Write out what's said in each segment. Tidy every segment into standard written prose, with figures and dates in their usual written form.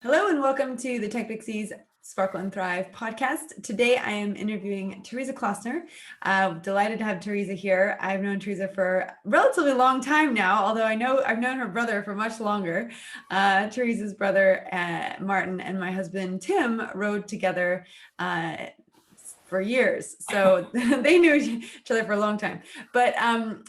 Hello and welcome to the TechPixies Sparkle and Thrive podcast. Today I am interviewing Teresa Klasener. Delighted to have Teresa here. I've known Teresa for a relatively long time now, although I've known her brother for much longer. Teresa's brother, Martin, and my husband, Tim, rode together for years. So they knew each other for a long time. But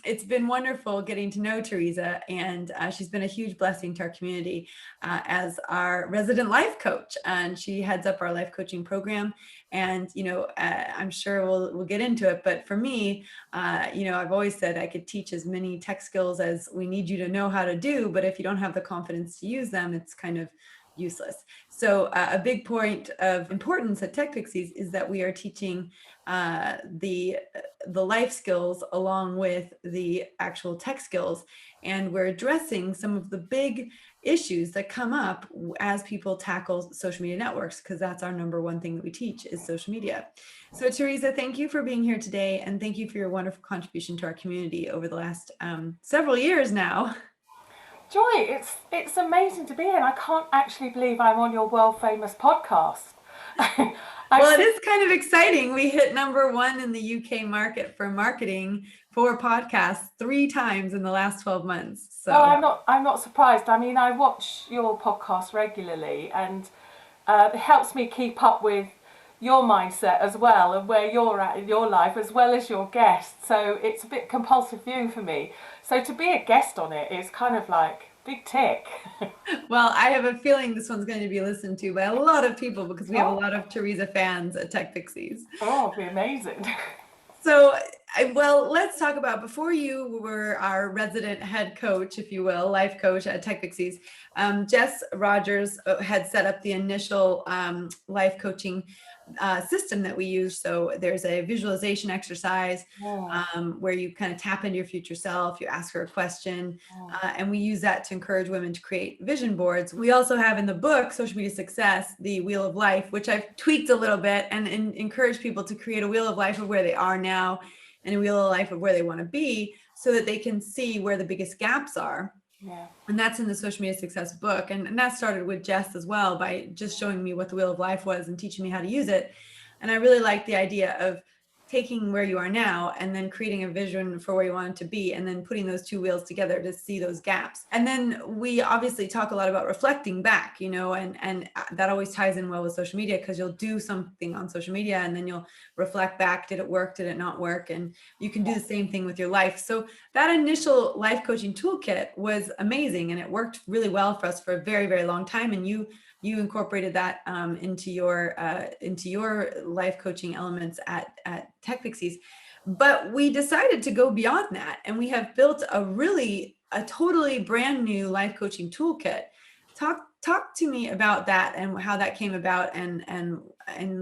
it's been wonderful getting to know Teresa, and she's been a huge blessing to our community as our resident life coach. And she heads up our life coaching program. And, I'm sure we'll get into it. But for me, I've always said I could teach as many tech skills as we need you to know how to do. But if you don't have the confidence to use them, it's kind of useless. So a big point of importance at TechPixies is that we are teaching the life skills along with the actual tech skills, and we're addressing some of the big issues that come up as people tackle social media networks, because that's our number one thing that we teach is social media. So Teresa, thank you for being here today, and thank you for your wonderful contribution to our community over the last several years now. Joy, it's amazing to be here. I can't actually believe I'm on your world famous podcast. Well, it is kind of exciting. We hit number one in the UK market for marketing for podcasts 3 times in the last 12 months. So I'm not surprised. I mean, I watch your podcast regularly, and it helps me keep up with your mindset as well, and where you're at in your life, as well as your guests. So it's a bit compulsive viewing for me. So to be a guest on it is kind of like big tick. Well, I have a feeling this one's going to be listened to by a lot of people because we have a lot of Teresa fans at TechPixies. Oh, it'll be amazing. So, well, let's talk about, before you were our resident head coach, if you will, life coach at TechPixies, Jess Rogers had set up the initial life coaching system that we use. So there's a visualization exercise where you kind of tap into your future self, you ask her a question, and we use that to encourage women to create vision boards. We also have in the book, Social Media Success, the Wheel of Life, which I've tweaked a little bit and encourage people to create a wheel of life of where they are now and a wheel of life of where they want to be, so that they can see where the biggest gaps are. Yeah. And that's in the Social Media Success book. And that started with Jess as well, by just showing me what the Wheel of Life was and teaching me how to use it. And I really like the idea of taking where you are now and then creating a vision for where you want it to be, and then putting those 2 wheels together to see those gaps. And then we obviously talk a lot about reflecting back, and that always ties in well with social media, because you'll do something on social media and then you'll reflect back. Did it work? Did it not work? And you can do the same thing with your life. So that initial life coaching toolkit was amazing, and it worked really well for us for a very, very long time. And you incorporated that into your life coaching elements at TechPixies. But we decided to go beyond that, and we have built a totally brand new life coaching toolkit. Talk to me about that and how that came about, and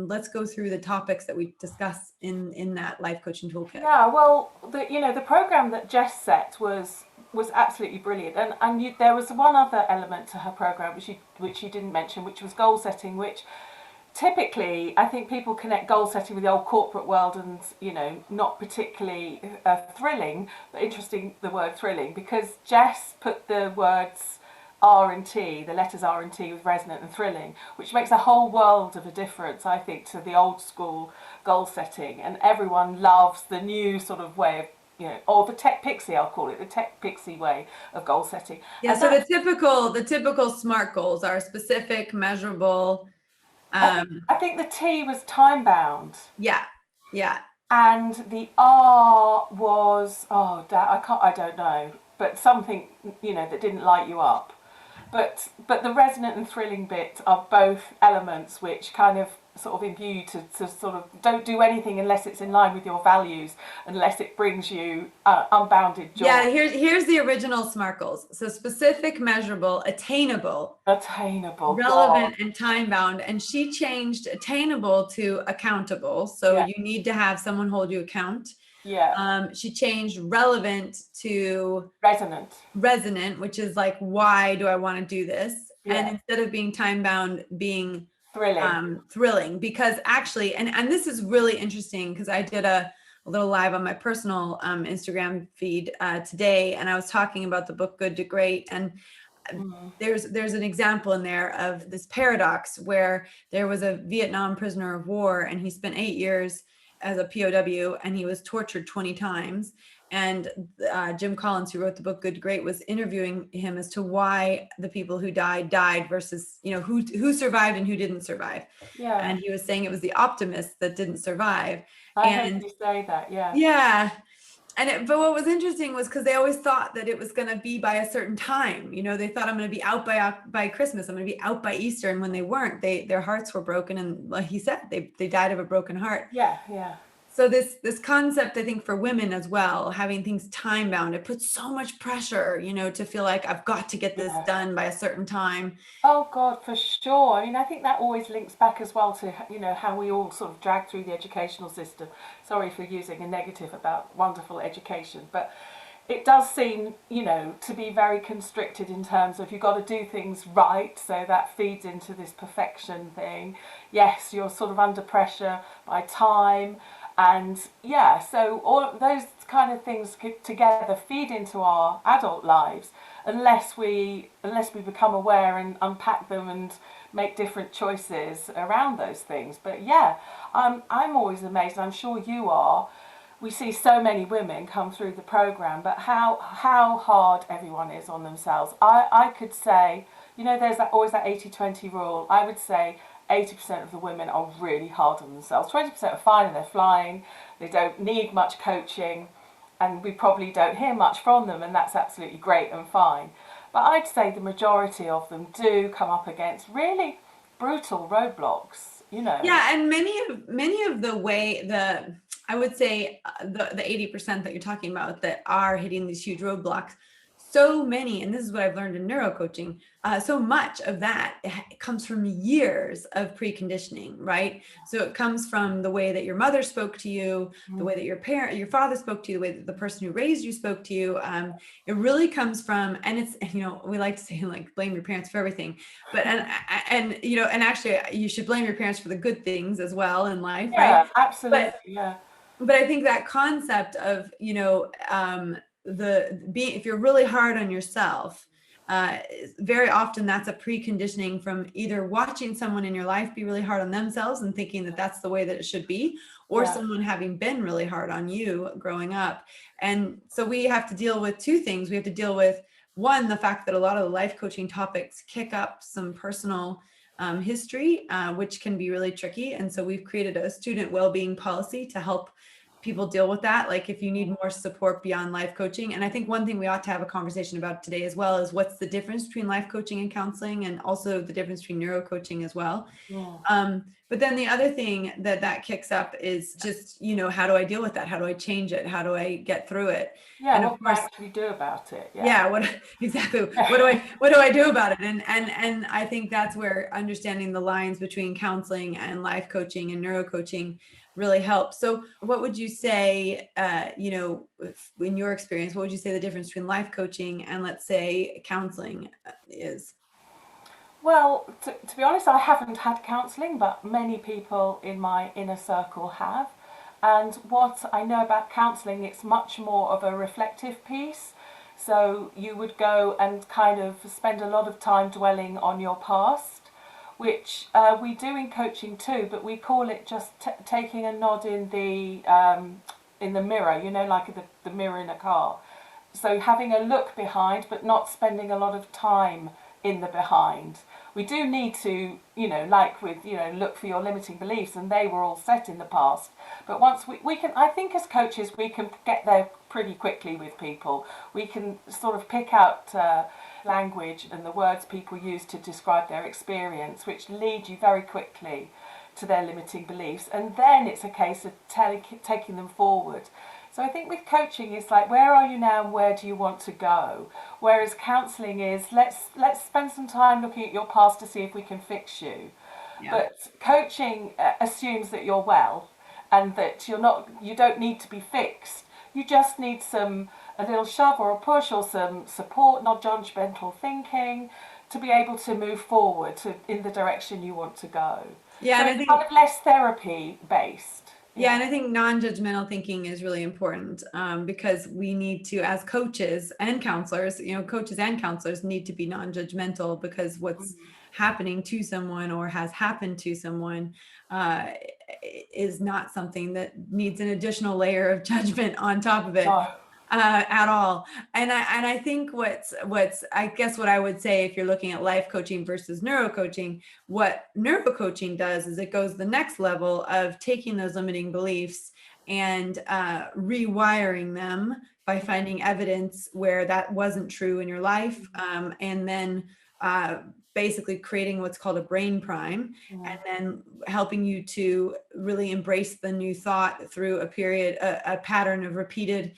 let's go through the topics that we discuss in that life coaching toolkit. Yeah, well, the program that Jess set was absolutely brilliant, and there was one other element to her program which you didn't mention, which was goal setting, which typically I think people connect goal setting with the old corporate world, and not particularly thrilling, but interesting, the word thrilling, because Jess put the words R and T, the letters R and T, with resonant and thrilling, which makes a whole world of a difference, I think, to the old school goal setting. And everyone loves the new sort of way of, or the tech pixie, I'll call it, the tech pixie way of goal setting. Yeah. And so the typical SMART goals are specific, measurable. I think the T was time bound. Yeah. And the R was I don't know, but something that didn't light you up. But the resonant and thrilling bit are both elements which kind of sort of imbue you to sort of don't do anything unless it's in line with your values, unless it brings you unbounded joy. Yeah, here's the original SMART goals. So specific, measurable, attainable, relevant, and time-bound. And she changed attainable to accountable. So you need to have someone hold you account. Yeah. She changed relevant to resonant, which is like, why do I want to do this? Yeah. And instead of being time-bound, being thrilling, because actually, and this is really interesting, because I did a little live on my personal Instagram feed today, and I was talking about the book Good to Great, and there's an example in there of this paradox where there was a Vietnam prisoner of war, and he spent 8 years as a POW, and he was tortured 20 times. And Jim Collins, who wrote the book Good to Great, was interviewing him as to why the people who died versus, who survived and who didn't survive. Yeah. And he was saying it was the optimists that didn't survive. I heard you say that, yeah. Yeah. But what was interesting was because they always thought that it was going to be by a certain time. They thought, I'm going to be out by Christmas. I'm going to be out by Easter. And when they weren't, their hearts were broken. And like he said, they died of a broken heart. Yeah, yeah. So this concept, I think, for women as well, having things time bound, it puts so much pressure, to feel like I've got to get this done by a certain time. Oh God, for sure. I mean, I think that always links back as well to, how we all sort of drag through the educational system. Sorry for using a negative about wonderful education, but it does seem, to be very constricted in terms of you've got to do things right. So that feeds into this perfection thing. Yes, you're sort of under pressure by time. And yeah, so all those kind of things together feed into our adult lives unless we become aware and unpack them and make different choices around those things. But yeah, I'm always amazed, and I'm sure you are. We see so many women come through the program, but how hard everyone is on themselves. I could say, there's always that 80-20 rule. I would say 80% of the women are really hard on themselves. 20% are fine and they're flying. They don't need much coaching, and we probably don't hear much from them, and that's absolutely great and fine. But I'd say the majority of them do come up against really brutal roadblocks, Yeah, and many of I would say the 80% that you're talking about that are hitting these huge roadblocks, so many, and this is what I've learned in neurocoaching, so much of that comes from years of preconditioning, right? So it comes from the way that your mother spoke to you, the way that your father spoke to you, the way that the person who raised you spoke to you. It really comes from, and it's, we like to say, like, blame your parents for everything, but, and actually you should blame your parents for the good things as well in life, right? Yeah, absolutely, But I think that concept of, if you're really hard on yourself, very often that's a preconditioning from either watching someone in your life be really hard on themselves and thinking that that's the way that it should be, or someone having been really hard on you growing up. And so we have to deal with two things. We have to deal with, one, the fact that a lot of the life coaching topics kick up some personal history, which can be really tricky. And so we've created a student well-being policy to help people deal with that. Like, if you need more support beyond life coaching. And I think one thing we ought to have a conversation about today as well is what's the difference between life coaching and counseling, and also the difference between neurocoaching as well. But then the other thing that kicks up is just, how do I deal with that? How do I change it? How do I get through it? Yeah, and what do I actually do about it? Exactly. What do I do about it? And I think that's where understanding the lines between counseling and life coaching and neurocoaching really helps. So what would you say, in your experience, what would you say the difference between life coaching and, let's say, counseling is? Well, to be honest, I haven't had counselling, but many people in my inner circle have. And what I know about counselling, it's much more of a reflective piece. So you would go and kind of spend a lot of time dwelling on your past, which we do in coaching too, but we call it just taking a nod in the mirror, like the mirror in a car. So having a look behind, but not spending a lot of time in the behind. We do need to, like with, look for your limiting beliefs, and they were all set in the past. But once we can, I think as coaches, we can get there pretty quickly with people. We can sort of pick out language and the words people use to describe their experience, which lead you very quickly to their limiting beliefs. And then it's a case of taking them forward. So I think with coaching, it's like, where are you now and where do you want to go? Whereas counselling is, let's spend some time looking at your past to see if we can fix you. Yeah. But coaching assumes that you're well and that you don't need to be fixed. You just need a little shove or a push or some support, not judgmental thinking, to be able to move forward in the direction you want to go. Yeah, so it's kind of less therapy based. Yeah, and I think non-judgmental thinking is really important, because we need to, as coaches and counselors, coaches and counselors need to be non-judgmental, because what's happening to someone or has happened to someone is not something that needs an additional layer of judgment on top of it. No. At all. And I think what's I guess what I would say, if you're looking at life coaching versus neurocoaching, what neurocoaching does is it goes the next level of taking those limiting beliefs and rewiring them by finding evidence where that wasn't true in your life, and then basically creating what's called a brain prime, and then helping you to really embrace the new thought through a pattern of repeated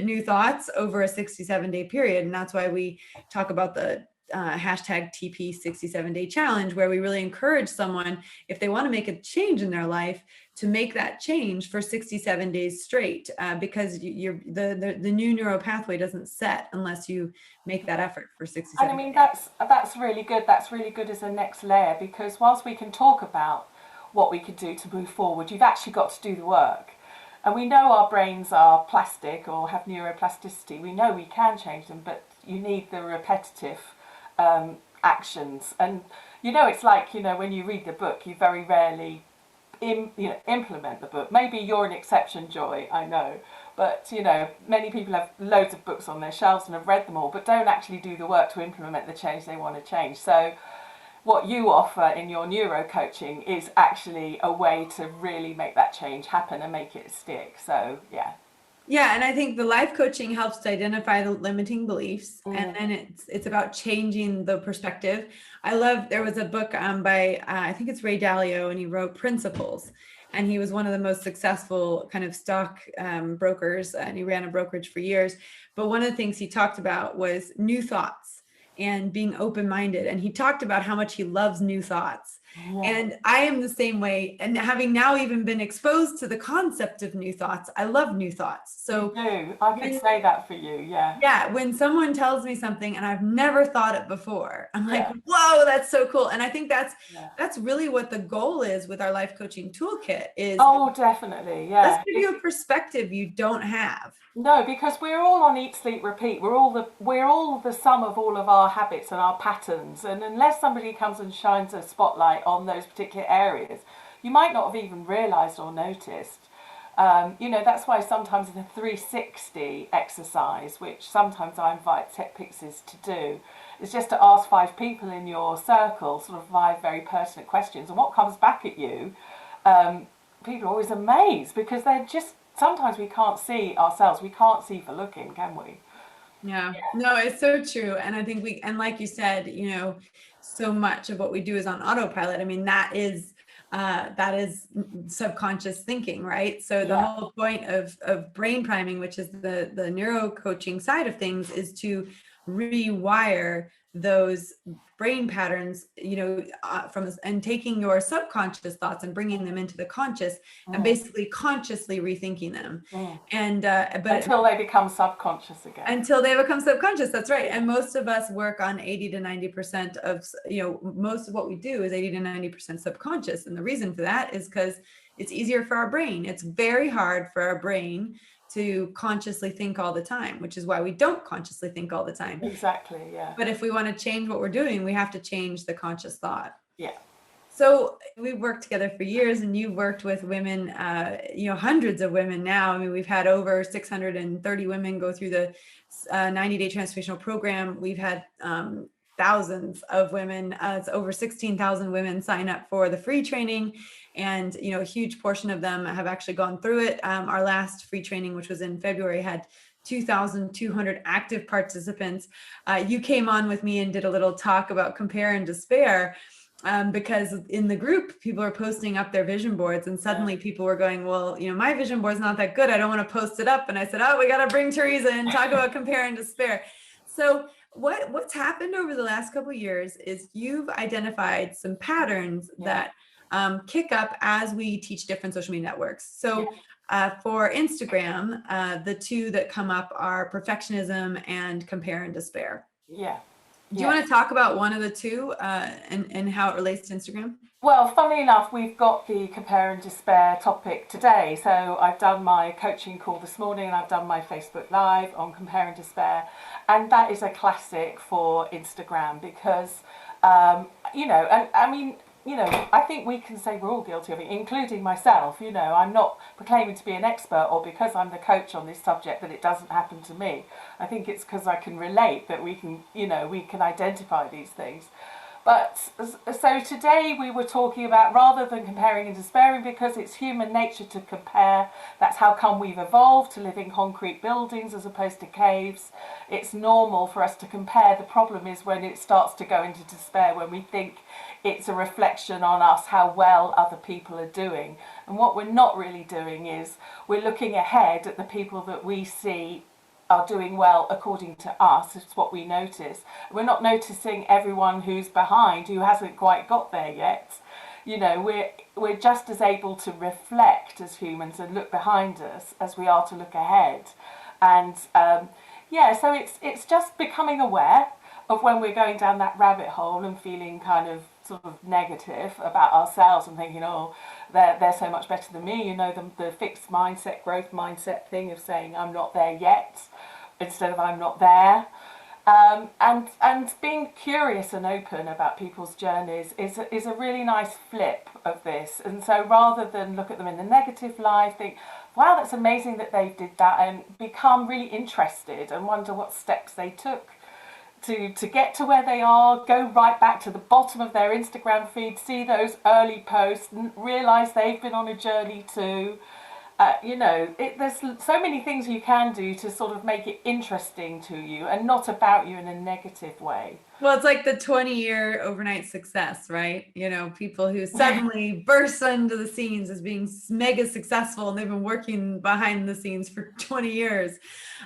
new thoughts over a 67-day period. And that's why we talk about the hashtag TP 67-day challenge, where we really encourage someone, if they want to make a change in their life, to make that change for 67 days straight, because the new neural pathway doesn't set unless you make that effort for 67 And I mean, that's really good. That's really good as a next layer, because whilst we can talk about what we could do to move forward, you've actually got to do the work. And we know our brains are plastic or have neuroplasticity. We know we can change them, but you need the repetitive actions. And it's like, when you read the book, you very rarely implement the book. Maybe you're an exception, Joy, I know. But, many people have loads of books on their shelves and have read them all, but don't actually do the work to implement the change they want to change. So what you offer in your neurocoaching is actually a way to really make that change happen and make it stick. So, yeah. Yeah, and I think the life coaching helps to identify the limiting beliefs, and then it's about changing the perspective. There was a book by I think it's Ray Dalio, and he wrote Principles, and he was one of the most successful kind of stock brokers, and he ran a brokerage for years. But one of the things he talked about was new thoughts and being open-minded. And he talked about how much he loves new thoughts. And I am the same way. And having now even been exposed to the concept of new thoughts, I love new thoughts. So I can say that for you. Yeah. Yeah. When someone tells me something and I've never thought it before, I'm like, whoa, that's so cool. And I think that's really what the goal is with our life coaching toolkit is. Oh, definitely. Yeah. Let's give you a perspective you don't have. No, because we're all on eat, sleep, repeat. We're all the sum of all of our habits and our patterns. And unless somebody comes and shines a spotlight on those particular areas, you might not have even realised or noticed. That's why sometimes the 360 exercise, which sometimes I invite TechPixies to do, is just to ask 5 people in your circle sort of 5 very pertinent questions. And what comes back at you, people are always amazed, because they're just, sometimes we can't see ourselves. We can't see for looking, can we? Yeah, no, it's so true. And I think and like you said, so much of what we do is on autopilot. I mean, that is subconscious thinking, right? So the whole point of brain priming, which is the neuro coaching side of things, is to rewire those brain patterns, and taking your subconscious thoughts and bringing them into the conscious, and basically consciously rethinking them. And but until they become subconscious again. Until they become subconscious, that's right. And most of us work on 80 to 90% of, most of what we do is 80 to 90% subconscious. And the reason for that is because it's easier for our brain. It's very hard for our brain to consciously think all the time, which is why we don't consciously think all the time. Exactly, yeah. But if we want to change what we're doing, we have to change the conscious thought. Yeah. So we've worked together for years, and you've worked with women, hundreds of women now. I mean, we've had over 630 women go through the 90-day transformational program. We've had thousands of women. It's over 16,000 women sign up for the free training. And, a huge portion of them have actually gone through it. Our last free training, which was in February, had 2,200 active participants. You came on with me and did a little talk about compare and despair, because in the group, people are posting up their vision boards, and suddenly people were going, well, my vision board's not that good. I don't want to post it up. And I said, we got to bring Teresa and talk about compare and despair. So what's happened over the last couple of years is you've identified some patterns that kick up as we teach different social media networks. So for Instagram, the two that come up are perfectionism and compare and despair. Yeah. Do you want to talk about one of the two and how it relates to Instagram? Well, funnily enough, we've got the compare and despair topic today. So I've done my coaching call this morning and I've done my Facebook Live on compare and despair. And that is a classic for Instagram because, and I mean, I think we can say we're all guilty of it, including myself. I'm not proclaiming to be an expert or because I'm the coach on this subject that it doesn't happen to me. I think it's because I can relate that we can identify these things. But so today we were talking about, rather than comparing and despairing, because it's human nature to compare. That's how come we've evolved to live in concrete buildings as opposed to caves. It's normal for us to compare. The problem is when it starts to go into despair, when we think it's a reflection on us how well other people are doing. And what we're not really doing is we're looking ahead at the people that we see are doing well according to us. It's what we notice. We're not noticing everyone who's behind, who hasn't quite got there yet. We're just as able to reflect as humans and look behind us as we are to look ahead. And so it's just becoming aware of when we're going down that rabbit hole and feeling kind of sort of negative about ourselves and thinking, oh, they're so much better than me. The fixed mindset, growth mindset thing of saying I'm not there yet instead of I'm not there. And being curious and open about people's journeys is a really nice flip of this. And so rather than look at them in the negative light, think, wow, that's amazing that they did that, and become really interested and wonder what steps they took to get to where they are, go right back to the bottom of their Instagram feed, see those early posts, and realise they've been on a journey too. There's so many things you can do to sort of make it interesting to you and not about you in a negative way. Well, it's like the 20-year overnight success, right? People who suddenly burst into the scenes as being mega successful and they've been working behind the scenes for 20 years.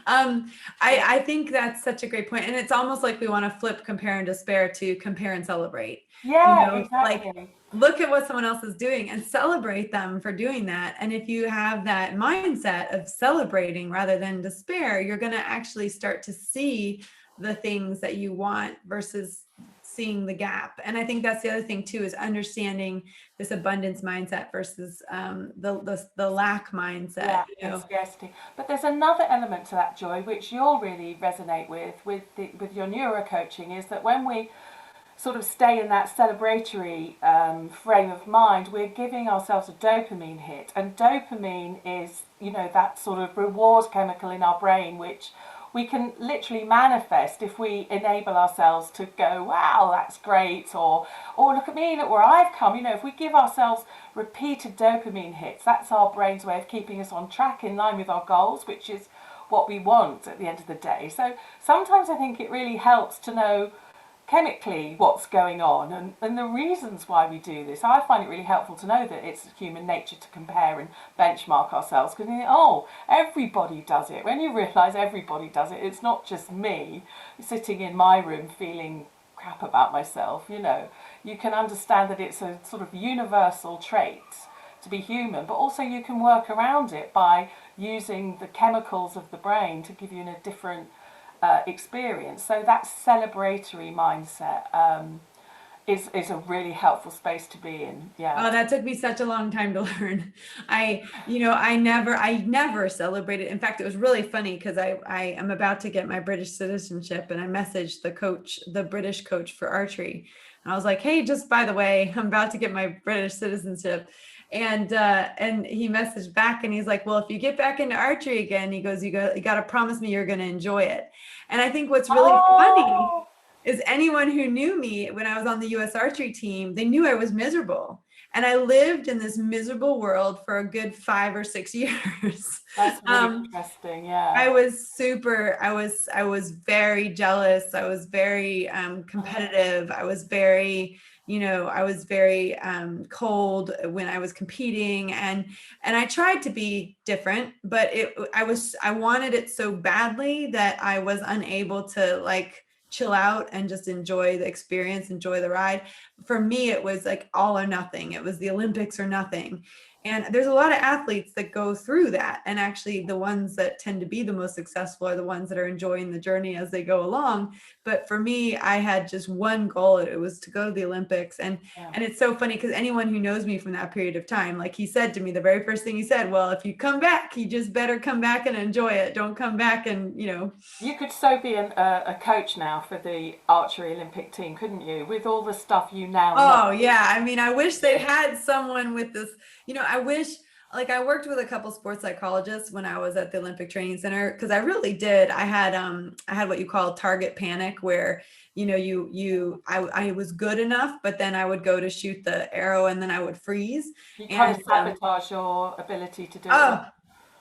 I think that's such a great point. And it's almost like we want to flip compare and despair to compare and celebrate. Yeah, exactly. Like, look at what someone else is doing and celebrate them for doing that. And if you have that mindset of celebrating rather than despair, you're going to actually start to see the things that you want versus seeing the gap. And I think that's the other thing too, is understanding this abundance mindset versus the lack mindset. Yeah, scarcity. But there's another element to that, Joy, which you'll really resonate with your neurocoaching, is that when we sort of stay in that celebratory frame of mind, we're giving ourselves a dopamine hit. And dopamine is, that sort of reward chemical in our brain, which we can literally manifest if we enable ourselves to go, wow, that's great, or look at me, look where I've come. If we give ourselves repeated dopamine hits, that's our brain's way of keeping us on track in line with our goals, which is what we want at the end of the day. So sometimes I think it really helps to know chemically what's going on and the reasons why we do this. I find it really helpful to know that it's human nature to compare and benchmark ourselves, because you think, oh, everybody does it. When you realise everybody does it, it's not just me sitting in my room feeling crap about myself. You can understand that it's a sort of universal trait to be human, but also you can work around it by using the chemicals of the brain to give you a different experience. So that celebratory mindset is a really helpful space to be in. Yeah. Oh, that took me such a long time to learn. I never celebrated. In fact, it was really funny because I am about to get my British citizenship, and I messaged the British coach for archery. And I was like, hey, just by the way, I'm about to get my British citizenship. And he messaged back and he's like, well, if you get back into archery again, he goes, you got to promise me you're going to enjoy it. And I think what's really funny is anyone who knew me when I was on the US archery team, they knew I was miserable. And I lived in this miserable world for a good 5 or 6 years. That's really interesting. Yeah. I was very jealous. I was very competitive. I was very cold when I was competing, and I tried to be different, but I wanted it so badly that I was unable to like chill out and just enjoy the experience, enjoy the ride. For me, it was like all or nothing. It was the Olympics or nothing. And there's a lot of athletes that go through that. And actually the ones that tend to be the most successful are the ones that are enjoying the journey as they go along. But for me, I had just one goal. It was to go to the Olympics. And it's so funny because anyone who knows me from that period of time, like he said to me, the very first thing he said, well, if you come back, you just better come back and enjoy it. Don't come back and, you know. You could so be a coach now for the archery Olympic team, couldn't you? With all the stuff you now know. Oh yeah. I mean, I wish they had someone with this, you know, I wish, like I worked with a couple sports psychologists when I was at the Olympic Training Center, because I really did. I had what you call target panic, where, you know, I was good enough, but then I would go to shoot the arrow and then I would freeze. You kind of sabotage your ability to do it.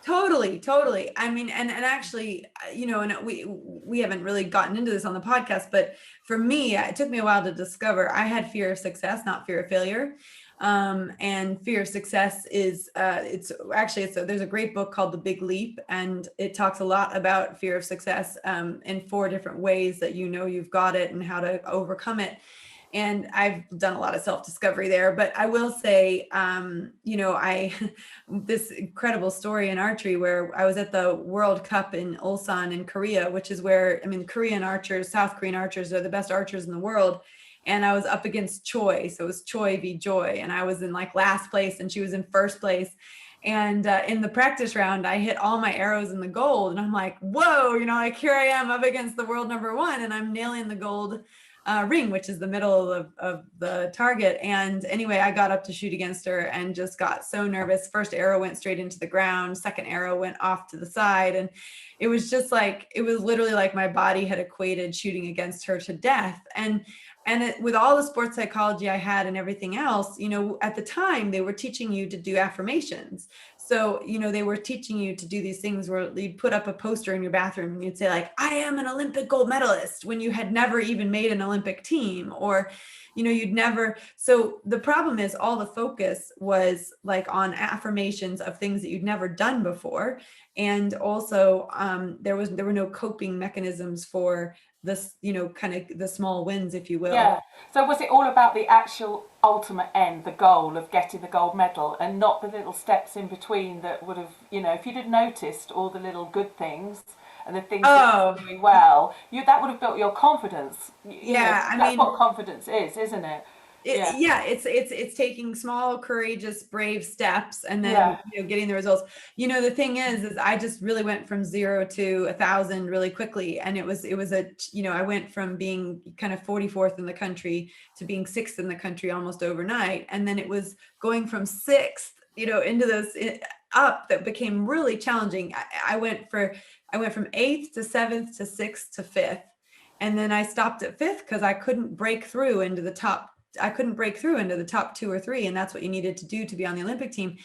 Totally. I mean, and actually, you know, and we haven't really gotten into this on the podcast, but for me, it took me a while to discover I had fear of success, not fear of failure. And fear of success is, there's a great book called The Big Leap, and it talks a lot about fear of success, in 4 different ways that, you know, you've got it and how to overcome it. And I've done a lot of self-discovery there, but I will say, you know, this incredible story in archery where I was at the World Cup in Ulsan in Korea, which is where, I mean, South Korean archers are the best archers in the world. And I was up against Choi. So it was Choi v. Joy. And I was in like last place and she was in first place. And in the practice round, I hit all my arrows in the gold. And I'm like, whoa, you know, like here I am up against the world #1 and I'm nailing the gold ring, which is the middle of the target. And anyway, I got up to shoot against her and just got so nervous. First arrow went straight into the ground. Second arrow went off to the side. And it was just like, it was literally like my body had equated shooting against her to death. And with all the sports psychology I had and everything else, you know, at the time they were teaching you to do affirmations. So, you know, they were teaching you to do these things where you'd put up a poster in your bathroom and you'd say like, I am an Olympic gold medalist, when you had never even made an Olympic team, or, you know, you'd never. So the problem is all the focus was like on affirmations of things that you'd never done before. And also there were no coping mechanisms for this, you know, kind of the small wins, if you will. Yeah. So was it all about the actual ultimate end, the goal of getting the gold medal, and not the little steps in between that would have, you know, if you'd have noticed all the little good things and the things that you're doing well, that would have built your confidence. I mean, that's what confidence is, isn't it? It's taking small, courageous, brave steps and then you know, getting the results. You know, the thing is I just really went from 0 to 1,000 really quickly. And it was you know, I went from being kind of 44th in the country to being 6th in the country almost overnight. And then it was going from 6th, you know, into those up that became really challenging. I went from 8th to 7th to 6th to 5th. And then I stopped at 5th because I couldn't break through into the top 2 or 3. And that's what you needed to do to be on the Olympic team.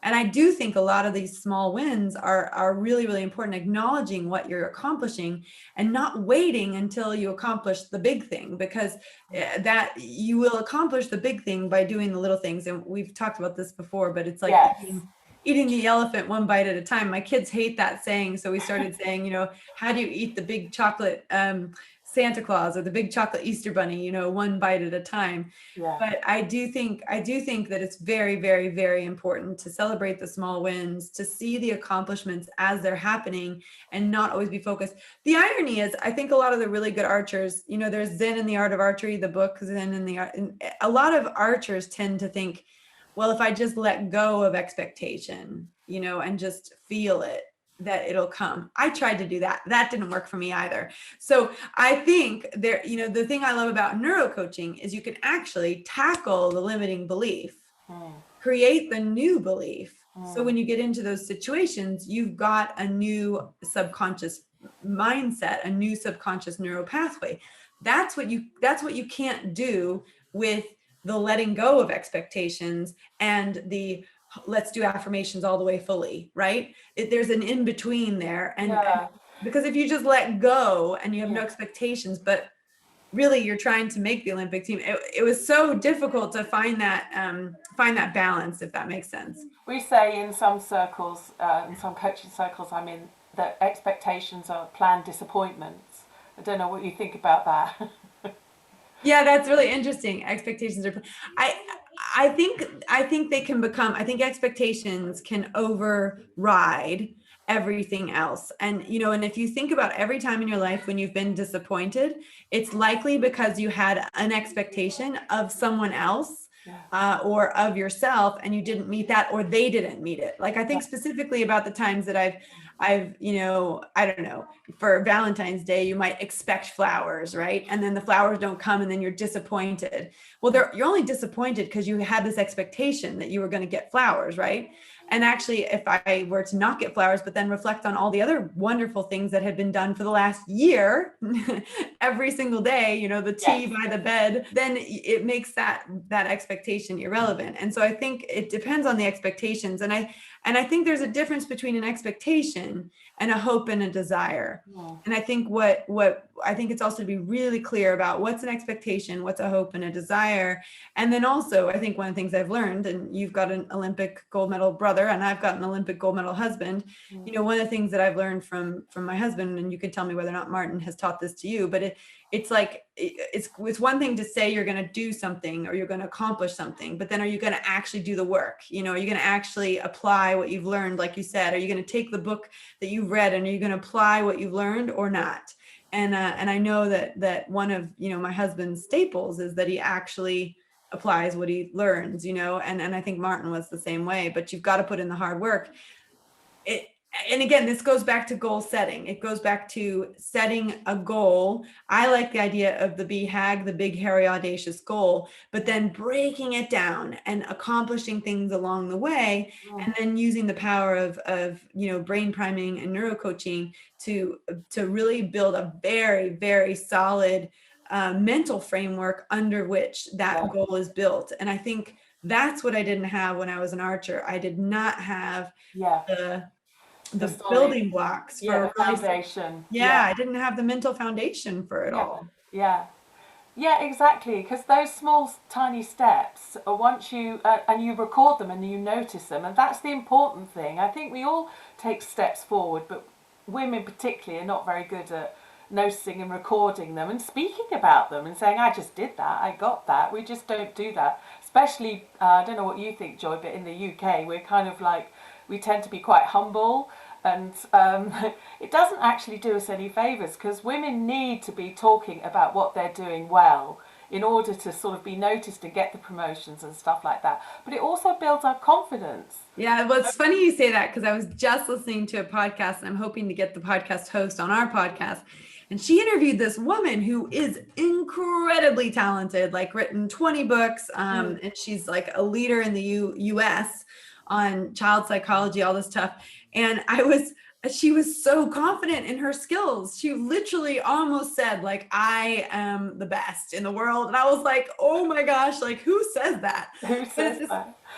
And I do think a lot of these small wins are really, really important, acknowledging what you're accomplishing and not waiting until you accomplish the big thing, because that you will accomplish the big thing by doing the little things. And we've talked about this before, but it's like eating the elephant one bite at a time. My kids hate that saying. So we started saying, you know, how do you eat the big chocolate Santa Claus or the big chocolate Easter bunny, you know, one bite at a time. But I do think that it's very, very, very important to celebrate the small wins, to see the accomplishments as they're happening and not always be focused. The irony is, I think a lot of the really good archers, you know, there's Zen in the Art of Archery, the book Zen in the Art, and a lot of archers tend to think, well, if I just let go of expectation, you know, and just feel it, that it'll come. I tried to do that. That didn't work for me either. So I think there, you know, the thing I love about neurocoaching is you can actually tackle the limiting belief, create the new belief. So when you get into those situations, you've got a new subconscious mindset, a new subconscious neural pathway. That's what you can't do with the letting go of expectations and the let's do affirmations all the way fully, right? There's an in between there. And because if you just let go and you have no expectations, but really you're trying to make the Olympic team, it was so difficult to find that balance, if that makes sense. We say in some circles, in some coaching circles I'm in, that expectations are planned disappointments. I don't know what you think about that. Yeah, that's really interesting. Expectations are, I think they can become, I think expectations can override everything else. And, and if you think about every time in your life when you've been disappointed, it's likely because you had an expectation of someone else, or of yourself, and you didn't meet that, or they didn't meet it. Like, I think specifically about the times that I've, I don't know, for Valentine's Day, you might expect flowers, right? And then the flowers don't come, and then you're disappointed. Well, you're only disappointed because you had this expectation that you were going to get flowers, right? And actually, if I were to not get flowers, but then reflect on all the other wonderful things that had been done for the last year, every single day, the tea by the bed, then it makes that expectation irrelevant. And so I think it depends on the expectations. And I think there's a difference between an expectation and a hope and a desire. And I think what I think it's also to be really clear about what's an expectation, what's a hope and a desire. And then also, I think one of the things I've learned, and you've got an Olympic gold medal brother and I've got an Olympic gold medal husband, one of the things that I've learned from my husband, and you can tell me whether or not Martin has taught this to you, but it's like, it's one thing to say you're going to do something or you're going to accomplish something, but then are you going to actually do the work? Are you going to actually apply what you've learned? Like you said, are you going to take the book that you've read and are you going to apply what you've learned or not? And I know that one of, my husband's staples is that he actually applies what he learns, and I think Martin was the same way, but you've got to put in the hard work. And again, this goes back to goal setting. It goes back to setting a goal. I like the idea of the BHAG, the big, hairy, audacious goal, but then breaking it down and accomplishing things along the way, and then using the power of brain priming and neurocoaching to really build a very, very solid mental framework under which that goal is built. And I think that's what I didn't have when I was an archer. I did not have the building blocks for the foundation. I didn't have the mental foundation for it all. Yeah, exactly. Because those small, tiny steps, once you and you record them and you notice them, and that's the important thing. I think we all take steps forward, but women particularly are not very good at noticing and recording them and speaking about them and saying, I just did that, I got that. We just don't do that. Especially, I don't know what you think, Joy, but in the UK, we're kind of like, we tend to be quite humble, and it doesn't actually do us any favours, because women need to be talking about what they're doing well in order to sort of be noticed and get the promotions and stuff like that. But it also builds our confidence. Yeah, well, it's funny you say that, because I was just listening to a podcast, and I'm hoping to get the podcast host on our podcast. And she interviewed this woman who is incredibly talented, like written 20 books, and she's like a leader in the US on child psychology, all this stuff. And she was so confident in her skills. She literally almost said, like, I am the best in the world. And I was like, oh my gosh, like, who says that?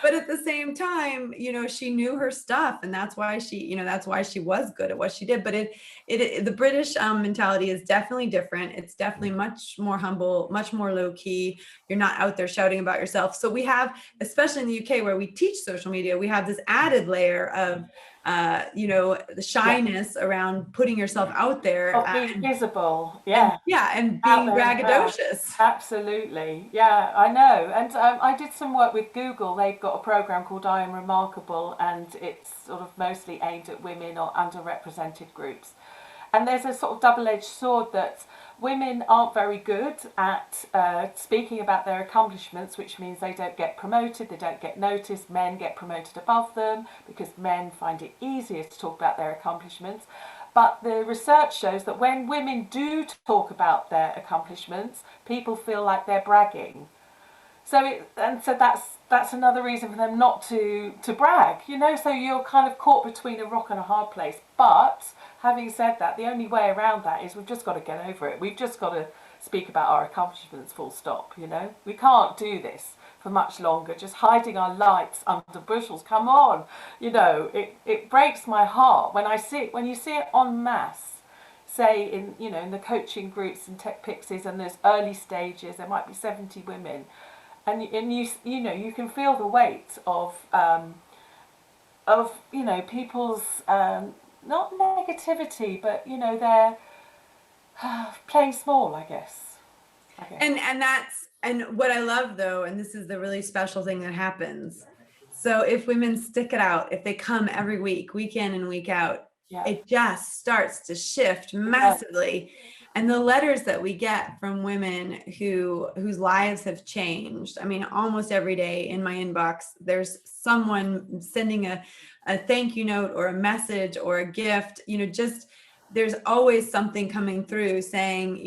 But at the same time, she knew her stuff, and that's why she was good at what she did. But the British mentality is definitely different. It's definitely much more humble, much more low key. You're not out there shouting about yourself. So we have, especially in the UK where we teach social media, we have this added layer of the shyness around putting yourself out there, of being visible, and being braggadocious. Absolutely, yeah, I know. And I did some work with Google. They've got a program called I Am Remarkable, and it's sort of mostly aimed at women or underrepresented groups. And there's a sort of double-edged sword that women aren't very good at speaking about their accomplishments, which means they don't get promoted, they don't get noticed. Men get promoted above them because men find it easier to talk about their accomplishments. But the research shows that when women do talk about their accomplishments, people feel like they're bragging. So that's another reason for them not to brag, so you're kind of caught between a rock and a hard place. But having said that, the only way around that is we've just got to get over it. We've just got to speak about our accomplishments, full stop. We can't do this for much longer, just hiding our lights under bushels. Come on, it breaks my heart when you see it en masse, say in the coaching groups and TechPixies, and there's early stages, there might be 70 women, and you can feel the weight of people's not negativity, but they're playing small, I guess. And And what I love though, and this is the really special thing that happens. So if women stick it out, if they come every week, week in and week out, Yeah. it just starts to shift massively. And the letters that we get from women whose lives have changed. I mean, almost every day in my inbox, there's someone sending a thank you note or a message or a gift, just there's always something coming through saying,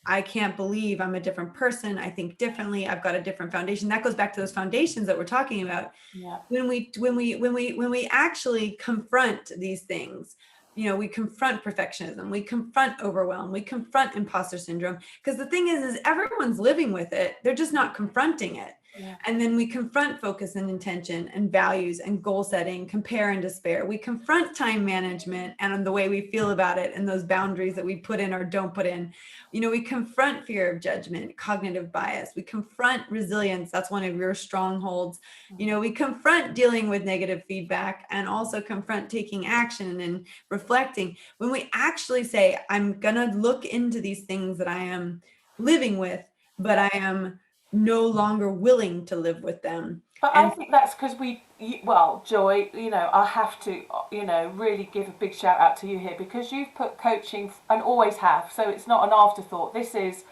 I can't believe I'm a different person. I think differently. I've got a different foundation. That goes back to those foundations that we're talking about. Yeah. When we actually confront these things, we confront perfectionism, we confront overwhelm, we confront imposter syndrome. Because the thing is everyone's living with it. They're just not confronting it. Yeah. And then we confront focus and intention and values and goal setting, compare and despair. We confront time management and the way we feel about it and those boundaries that we put in or don't put in. We confront fear of judgment, cognitive bias. We confront resilience. That's one of your strongholds. We confront dealing with negative feedback and also confront taking action and reflecting. When we actually say, I'm going to look into these things that I am living with, but I am no longer willing to live with them. But I think that's because Joy, I have to, really give a big shout out to you here, because you've put coaching, and always have, so it's not an afterthought. This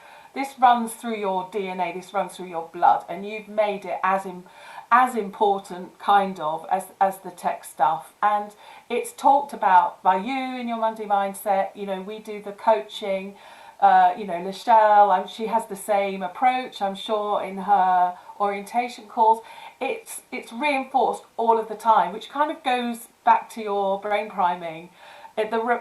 runs through your DNA, this runs through your blood, and you've made it as important kind of as the tech stuff. And it's talked about by you in your Monday Mindset. We do the coaching. Lachelle, she has the same approach, I'm sure, in her orientation calls. It's reinforced all of the time, which kind of goes back to your brain priming, the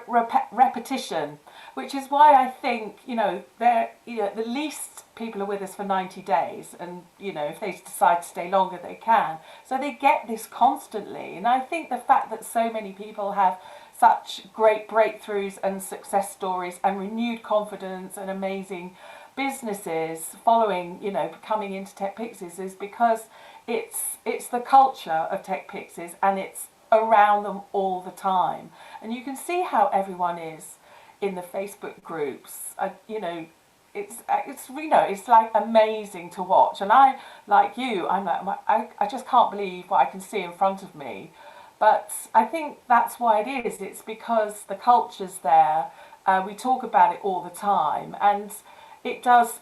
repetition, which is why I think, the least people are with us for 90 days, and, if they decide to stay longer, they can. So they get this constantly. And I think the fact that so many people have such great breakthroughs and success stories and renewed confidence and amazing businesses following, coming into TechPixies, is because it's the culture of TechPixies, and it's around them all the time. And you can see how everyone is in the Facebook groups. It's like amazing to watch. And I, like you, I just can't believe what I can see in front of me. But I think that's why it is. It's because the culture's there. We talk about it all the time, and it does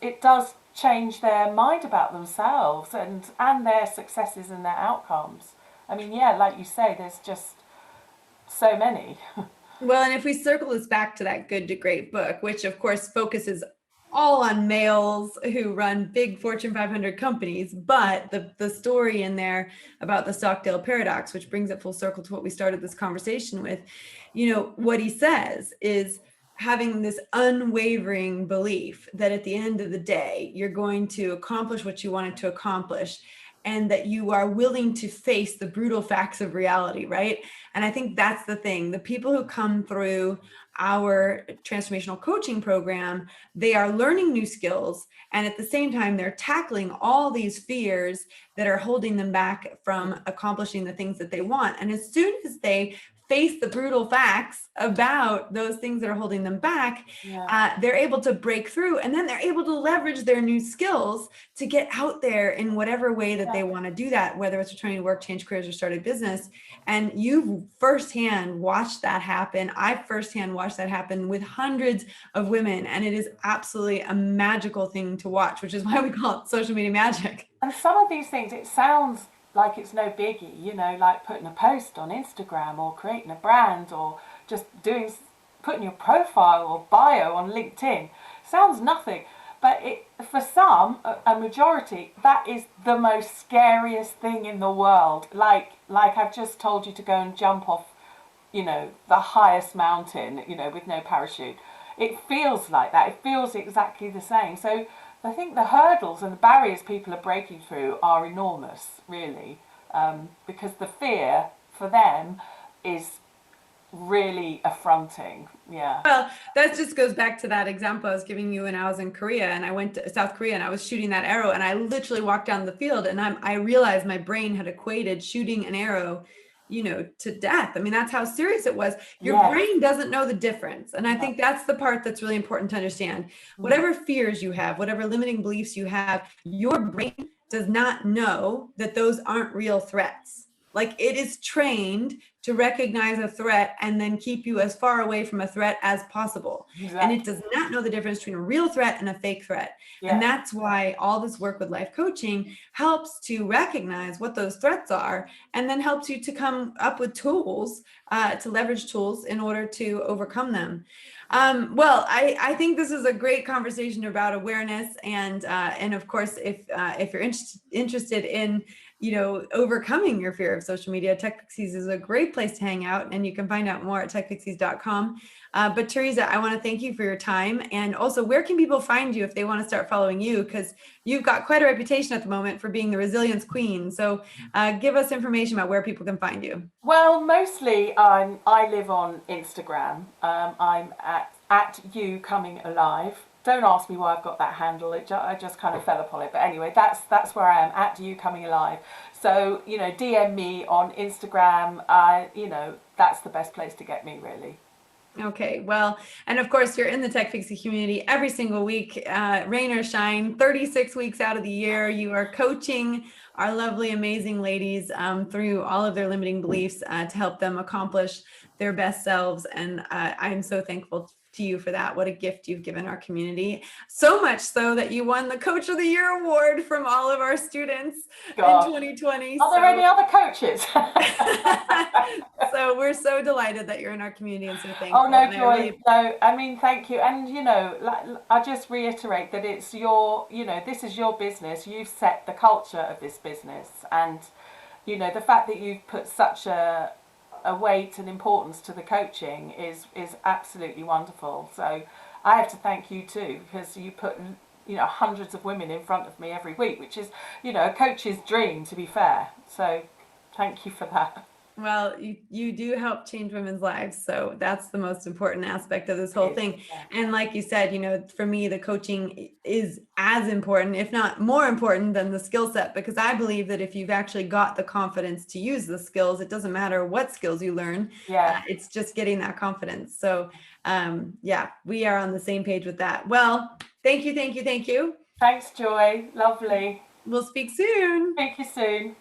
change their mind about themselves and their successes and their outcomes. I mean, yeah, like you say, there's just so many. Well, and if we circle this back to that Good to Great book, which of course focuses all on males who run big Fortune 500 companies, but the story in there about the Stockdale paradox, which brings it full circle to what we started this conversation with, what he says is having this unwavering belief that at the end of the day, you're going to accomplish what you wanted to accomplish, and that you are willing to face the brutal facts of reality, right? And I think that's the thing. The people who come through our transformational coaching program, they are learning new skills, and at the same time, they're tackling all these fears that are holding them back from accomplishing the things that they want. And as soon as they face the brutal facts about those things that are holding them back, they're able to break through, and then they're able to leverage their new skills to get out there in whatever way that they want to do that, whether it's returning to work, change careers, or start a business. And you've firsthand watched that happen. I've firsthand watched that happen with hundreds of women, and it is absolutely a magical thing to watch, which is why we call it social media magic. And some of these things, it sounds like it's no biggie, like putting a post on Instagram or creating a brand or just putting your profile or bio on LinkedIn. Sounds nothing, but for some, a majority, that is the most scariest thing in the world. Like I've just told you to go and jump off, the highest mountain, with no parachute. It feels like that. It feels exactly the same. So I think the hurdles and the barriers people are breaking through are enormous, really, because the fear for them is really affronting. Yeah. Well, that just goes back to that example I was giving you when I was in Korea, and I went to South Korea and I was shooting that arrow, and I literally walked down the field, and I realized my brain had equated shooting an arrow to death. I mean, that's how serious it was. Your Yes. brain doesn't know the difference. And I think that's the part that's really important to understand. Whatever fears you have, whatever limiting beliefs you have, your brain does not know that those aren't real threats. Like, it is trained to recognize a threat and then keep you as far away from a threat as possible. Exactly. And it does not know the difference between a real threat and a fake threat. Yeah. And that's why all this work with life coaching helps to recognize what those threats are, and then helps you to come up with tools, to leverage tools in order to overcome them. Well, I think this is a great conversation about awareness, and of course, if you're interested in overcoming your fear of social media, TechPixies is a great place to hang out, and you can find out more at techpixies.com. But Teresa, I want to thank you for your time, and also, where can people find you if they want to start following you? Because you've got quite a reputation at the moment for being the resilience queen. So give us information about where people can find you. Well, mostly I live on Instagram. I'm at you coming alive. Don't ask me why I've got that handle. I just kind of fell upon it. But anyway, that's where I am, at you coming alive. So, DM me on Instagram. That's the best place to get me, really. Okay, well, and of course, you're in the TechPixie community every single week, rain or shine, 36 weeks out of the year. You are coaching our lovely, amazing ladies through all of their limiting beliefs to help them accomplish their best selves. And I'm so thankful to you for that. What a gift you've given our community. So much so that you won the Coach of the Year award from all of our students in 2020. Are there any other coaches? So we're so delighted that you're in our community, and so thankful. Oh, no, Joy. No, I mean, thank you. And, I just reiterate that it's this is your business. You've set the culture of this business. And, the fact that you've put such a weight and importance to the coaching is absolutely wonderful. So I have to thank you too, because you put hundreds of women in front of me every week, which is a coach's dream, to be fair. So thank you for that. Well, you do help change women's lives, so that's the most important aspect of this whole thing. And like you said, for me, the coaching is as important, if not more important, than the skill set, because I believe that if you've actually got the confidence to use the skills, it doesn't matter what skills you learn. It's just getting that confidence. So we are on the same page with that. Well, thank you. Thanks, Joy. Lovely. We'll speak soon. Thank you soon.